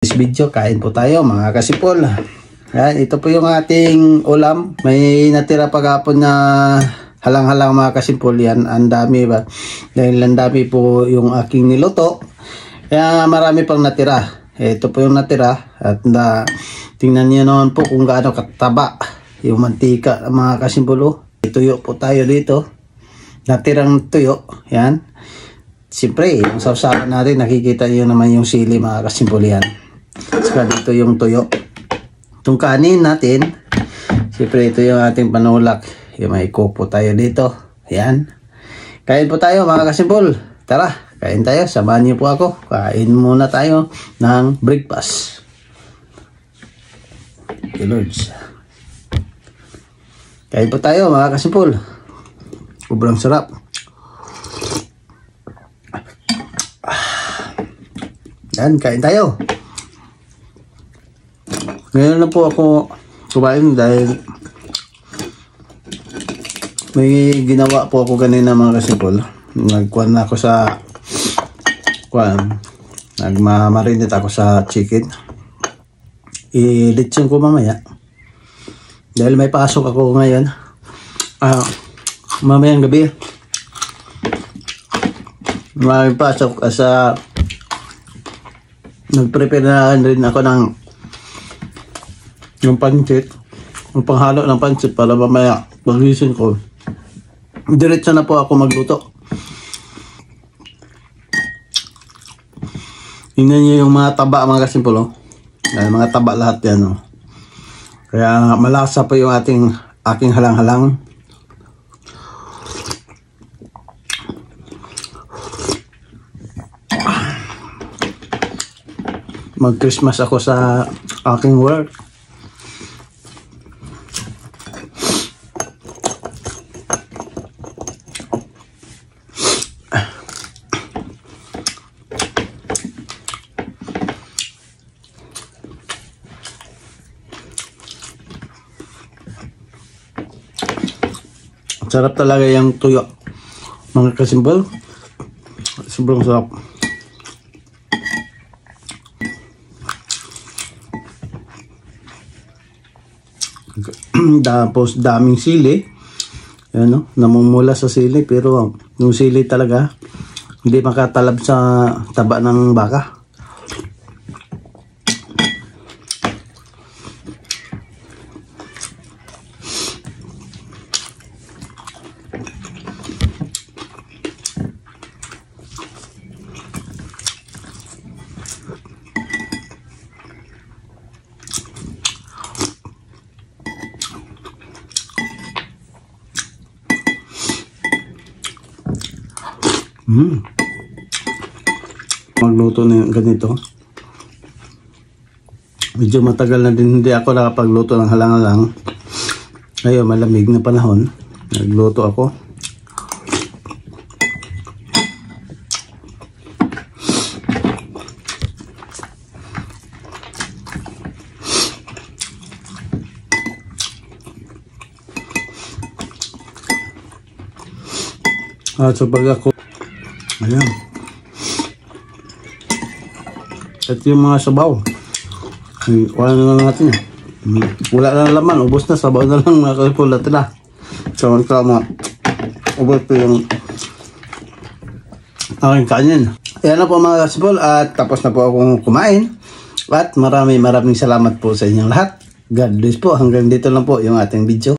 This video, kain po tayo mga kasipol. Yan, ito po yung ating ulam. May natira pagapon na halang-halang mga kasipol. Yan, ang dami ba? Dahil ang dami po yung aking niluto. Kaya marami pang natira. Ito po yung natira. At tingnan niyo naman po kung gaano kataba yung mantika mga kasipol. Tuyo po tayo dito. Natirang tuyo. Yan. Siyempre, yung sausawan natin, nakikita niyo naman yung sili mga kasipol yan. Saka dito yung tuyo. Itong kanin natin, siyempre ito yung ating panulak. Yung may kupo tayo dito. Ayan. Kain po tayo mga kasipol. Tara, kain tayo. Samahan niyo po ako. Kain muna tayo ng breakfast. Okay, Lords. Kain po tayo mga kasipol. Sobrang sarap. Ayan, kain tayo. Ngayon na po ako kumain dahil may ginawa po ako kanina mga kasipol. Nagkuhan na ako sa nagmamarinate ako sa chicken. I-lechon ko mamaya. Dahil may pasok ako ngayon. Mamayang gabi. May pasok sa nag-prepare na rin ako ng yung pancit, yung panghalo ng pancit para mamaya pagising ko diretso na po ako magluto. Tingnan niyo yung mga taba mga kasipol, mga taba lahat yan, kaya malasa po yung aking halang-halang. Mag-Christmas ako sa aking work. Sarap talaga yung tuyo mga kasipol. Sobrang sarap. Tapos daming sili. Ayan, namumula sa sili, pero yung sili talaga hindi makatalab sa taba ng baka. Magluto na ganito. Medyo matagal na din hindi ako nakapagluto ng halang-halang. Ngayon malamig na panahon, nagluto ako. So pag ako, ayan, at yung mga sabaw, wala na lang natin. Wala na laman, ubos na, sabaw na lang mga kasipol natin. So ubos po yung aking kanin. Ayan na po mga kasipol, at tapos na po akong kumain. At maraming salamat po sa inyong lahat. God bless po. Hanggang dito lang po yung ating video.